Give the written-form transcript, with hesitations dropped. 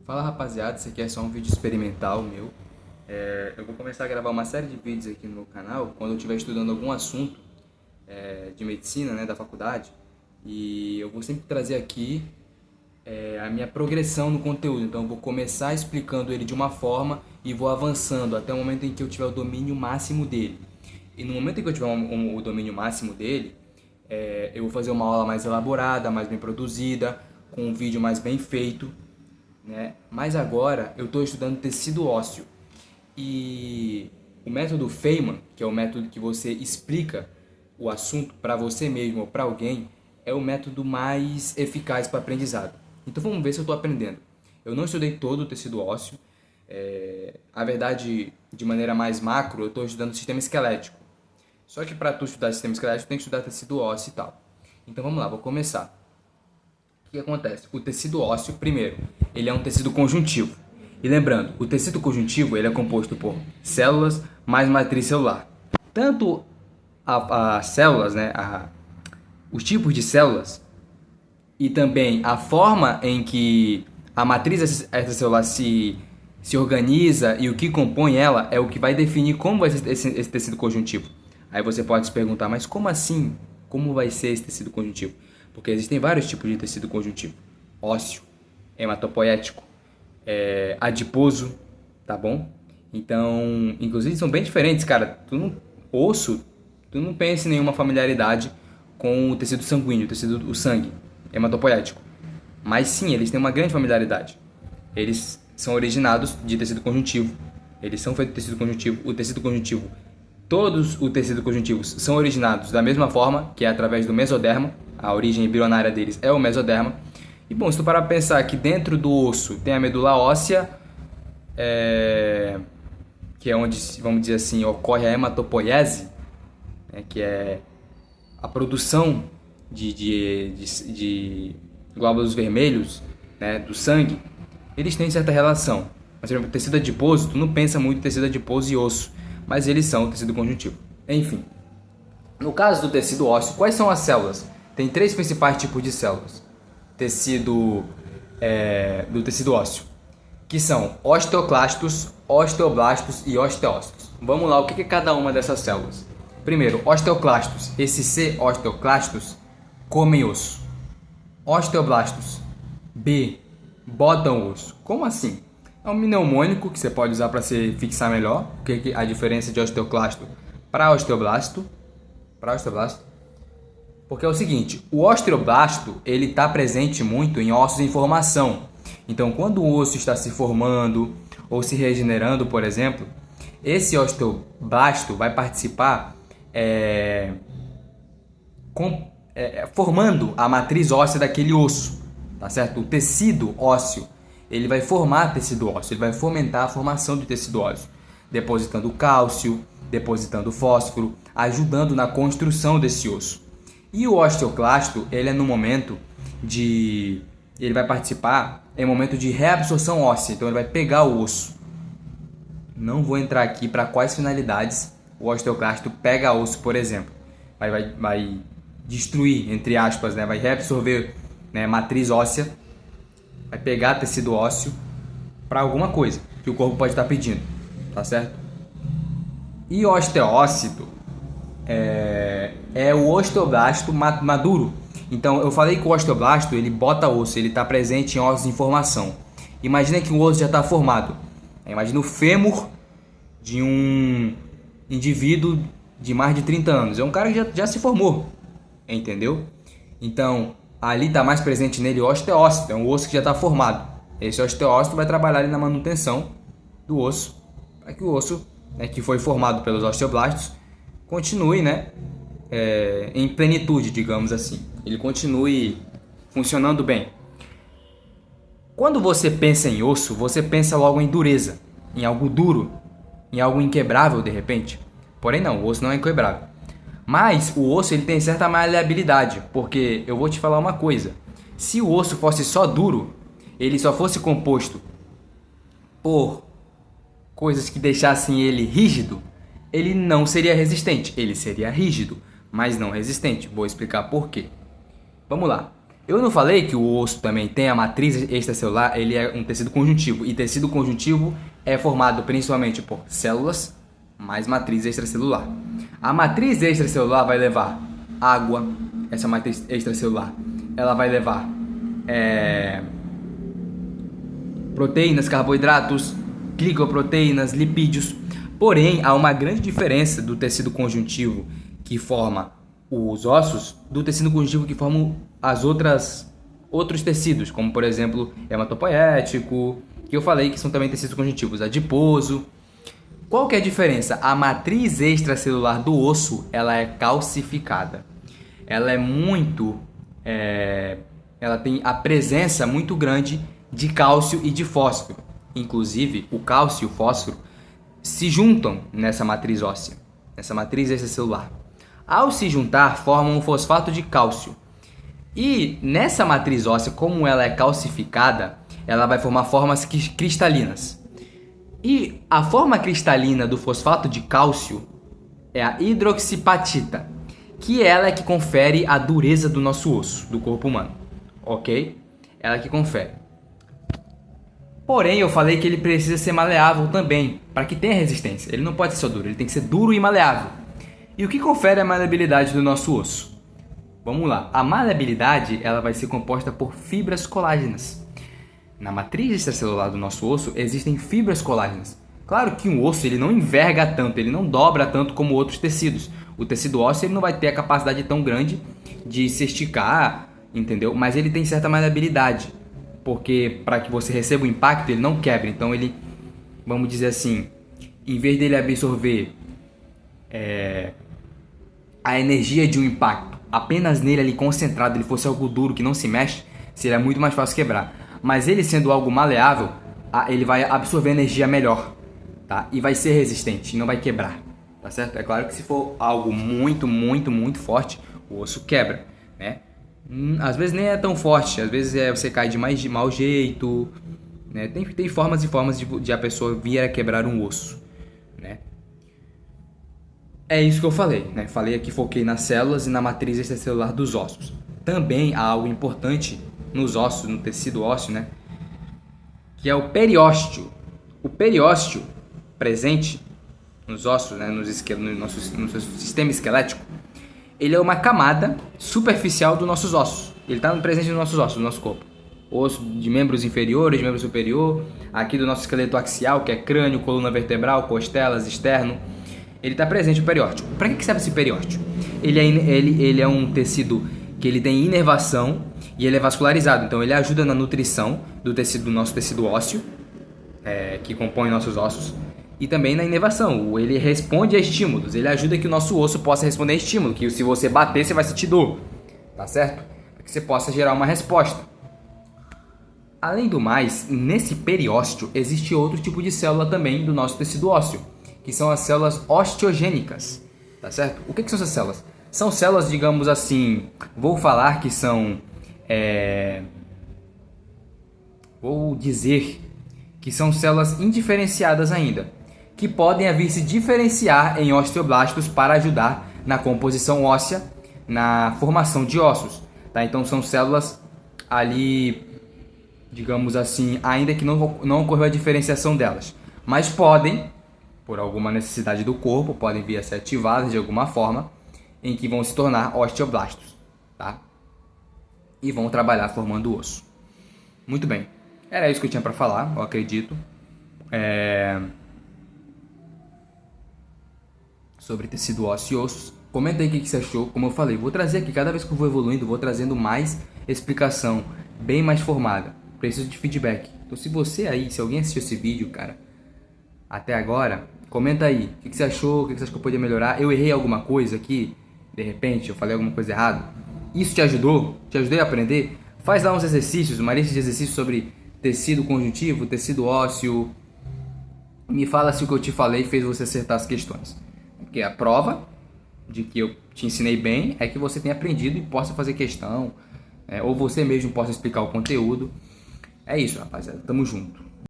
Fala rapaziada, esse aqui é só um vídeo experimental meu. Eu vou começar a gravar uma série de vídeos aqui no meu canal quando eu estiver estudando algum assunto de medicina, né, da faculdade. E eu vou sempre trazer aqui a minha progressão no conteúdo. Então eu vou começar explicando ele de uma forma e vou avançando até o momento em que eu tiver o domínio máximo dele. E no momento em que eu tiver o domínio máximo dele, eu vou fazer uma aula mais elaborada, mais bem produzida, com um vídeo mais bem feito, né? Mas agora eu estou estudando tecido ósseo e o método Feynman, que é o método que você explica o assunto para você mesmo ou para alguém, é o método mais eficaz para aprendizado. Então vamos ver se eu estou aprendendo. Eu não estudei todo o tecido ósseo, a verdade, de maneira mais macro, eu estou estudando sistema esquelético. Só que para tu estudar sistema esquelético, tem que estudar tecido ósseo e tal. Então vamos lá, vou começar. O que acontece? O tecido ósseo, primeiro, ele é um tecido conjuntivo. E lembrando, o tecido conjuntivo ele é composto por células mais matriz celular. Tanto as células, né, os tipos de células e também a forma em que a matriz extracelular se organiza e o que compõe ela é o que vai definir como vai ser esse tecido conjuntivo. Aí você pode se perguntar, mas como assim? Como vai ser esse tecido conjuntivo? Porque existem vários tipos de tecido conjuntivo. Ósseo, hematopoético, adiposo, tá bom? Então, inclusive são bem diferentes, cara. Tu não pensa em nenhuma familiaridade com o tecido sanguíneo, o sangue, hematopoético. Mas sim, eles têm uma grande familiaridade. Eles são originados de tecido conjuntivo. Eles são feitos de tecido conjuntivo. Todos os tecidos conjuntivos são originados da mesma forma, que é através do mesoderma. A origem embrionária deles é o mesoderma. E bom, se tu parar para pensar que dentro do osso tem a medula óssea, que é onde, vamos dizer assim, ocorre a hematopoiese, né, que é a produção de glóbulos vermelhos, né, do sangue, eles têm certa relação. Mas, por exemplo, tecido adiposo, tu não pensa muito em tecido adiposo e osso, mas eles são tecido conjuntivo. Enfim, no caso do tecido ósseo, quais são as células? Tem três principais tipos de células do tecido ósseo, que são osteoclastos, osteoblastos e osteócitos. Vamos lá, o que é cada uma dessas células? Primeiro, osteoclastos. Esses osteoclastos comem osso. Osteoblastos, botam osso. Como assim? É um mnemônico que você pode usar para se fixar melhor, porque a diferença de osteoclasto para osteoblasto. Porque é o seguinte, o osteoblasto ele está presente muito em ossos em formação. Então, quando o osso está se formando ou se regenerando, por exemplo, esse osteoblasto vai participar formando a matriz óssea daquele osso, tá certo? O tecido ósseo, ele vai formar tecido ósseo, ele vai fomentar a formação do tecido ósseo, depositando cálcio, depositando fósforo, ajudando na construção desse osso. E o osteoclasto, ele é no momento ele vai participar em momento de reabsorção óssea, então ele vai pegar o osso. Não vou entrar aqui para quais finalidades o osteoclasto pega osso, por exemplo. Vai destruir, entre aspas, né? Vai reabsorver, né, matriz óssea, vai pegar tecido ósseo para alguma coisa que o corpo pode estar pedindo, tá certo? E o osteócito é o osteoblasto maduro. Então eu falei que o osteoblasto ele bota osso, ele está presente em ossos em formação. Imagina que o osso já está formado. Imagina o fêmur de um indivíduo de mais de 30 anos. É um cara que já se formou, entendeu? Então ali está mais presente nele o osteócito, é um osso que já está formado. Esse osteócito vai trabalhar ali na manutenção do osso, para que o osso, né, que foi formado pelos osteoblastos continue, né, em plenitude, digamos assim. Ele continue funcionando bem. Quando você pensa em osso, você pensa logo em dureza, em algo duro, em algo inquebrável de repente. Porém não, o osso não é inquebrável. Mas o osso ele tem certa maleabilidade, porque eu vou te falar uma coisa. Se o osso fosse só duro, ele só fosse composto por coisas que deixassem ele rígido, ele não seria resistente. Ele seria rígido, mas não resistente. Vou explicar por quê. Vamos lá. Eu não falei que o osso também tem a matriz extracelular, ele é um tecido conjuntivo. E tecido conjuntivo é formado principalmente por células mais matriz extracelular. A matriz extracelular vai levar água, essa matriz extracelular. Ela vai levar proteínas, carboidratos, glicoproteínas, lipídios. Porém, há uma grande diferença do tecido conjuntivo que forma os ossos do tecido conjuntivo que forma outros tecidos, como por exemplo hematopoético, que eu falei que são também tecidos conjuntivos, adiposo. Qual que é a diferença? A matriz extracelular do osso, ela é calcificada. Ela é ela tem a presença muito grande de cálcio e de fósforo. Inclusive, o cálcio e o fósforo se juntam nessa matriz óssea, nessa matriz extracelular. Ao se juntar, formam um fosfato de cálcio. E nessa matriz óssea, como ela é calcificada, ela vai formar formas cristalinas. E a forma cristalina do fosfato de cálcio é a hidroxipatita, que ela é que confere a dureza do nosso osso, do corpo humano. Ok? Ela que confere. Porém, eu falei que ele precisa ser maleável também, para que tenha resistência. Ele não pode ser só duro, ele tem que ser duro e maleável. E o que confere a maleabilidade do nosso osso? Vamos lá. A maleabilidade ela vai ser composta por fibras colágenas. Na matriz extracelular do nosso osso existem fibras colágenas. Claro que um osso ele não enverga tanto, ele não dobra tanto como outros tecidos. O tecido ósseo ele não vai ter a capacidade tão grande de se esticar, entendeu? Mas ele tem certa maleabilidade, porque para que você receba o impacto ele não quebra. Então ele, vamos dizer assim, em vez dele absorver a energia de um impacto apenas nele ali concentrado, ele fosse algo duro que não se mexe, seria muito mais fácil quebrar. Mas ele sendo algo maleável, ele vai absorver energia melhor, tá? E vai ser resistente, não vai quebrar, tá certo? É claro que se for algo muito, muito, muito forte, o osso quebra, né? Às vezes nem é tão forte, às vezes você cai de mau jeito, né? Tem formas e formas de a pessoa vir a quebrar um osso, né? É isso que eu falei, né? Falei aqui, foquei nas células e na matriz extracelular dos ossos. Também há algo importante nos ossos, no tecido ósseo, né? Que é o periósteo. O periósteo presente nos ossos, né? no nosso sistema esquelético, ele é uma camada superficial dos nossos ossos. Ele está presente nos nossos ossos, no nosso corpo. Osso de membros inferiores, de membro superior, aqui do nosso esqueleto axial, que é crânio, coluna vertebral, costelas, externo. Ele está presente no periósteo. Para que serve esse periósteo? Ele é um tecido que ele tem inervação e ele é vascularizado. Então ele ajuda na nutrição do nosso tecido ósseo, que compõe nossos ossos, e também na inervação. Ele responde a estímulos. Ele ajuda que o nosso osso possa responder a estímulo, que se você bater, você vai sentir dor. Tá certo? Para que você possa gerar uma resposta. Além do mais, nesse periósteo existe outro tipo de célula também do nosso tecido ósseo, que são as células osteogênicas, tá certo? O que são essas células? São células, digamos assim, vou falar que são, vou dizer que são células indiferenciadas ainda, que podem vir se diferenciar em osteoblastos para ajudar na composição óssea, na formação de ossos, tá? Então são células ali, digamos assim, ainda que não ocorreu a diferenciação delas, mas podem, por alguma necessidade do corpo, podem vir a ser ativadas de alguma forma, em que vão se tornar osteoblastos, tá? E vão trabalhar formando osso. Muito bem, era isso que eu tinha para falar, eu acredito, sobre tecido ósseo e ossos. Comenta aí o que você achou. Como eu falei, vou trazer aqui, cada vez que eu vou evoluindo, vou trazendo mais explicação, bem mais formada. Preciso de feedback. Então se alguém assistiu esse vídeo, cara, até agora, comenta aí, o que você achou, o que você acha que eu podia melhorar. Eu errei alguma coisa aqui, de repente, eu falei alguma coisa errada. Isso te ajudou? Te ajudei a aprender? Faz lá uns exercícios, uma lista de exercícios sobre tecido conjuntivo, tecido ósseo. Me fala se o que eu te falei fez você acertar as questões. Porque a prova de que eu te ensinei bem é que você tenha aprendido e possa fazer questão, ou você mesmo possa explicar o conteúdo. É isso, rapaziada. Tamo junto.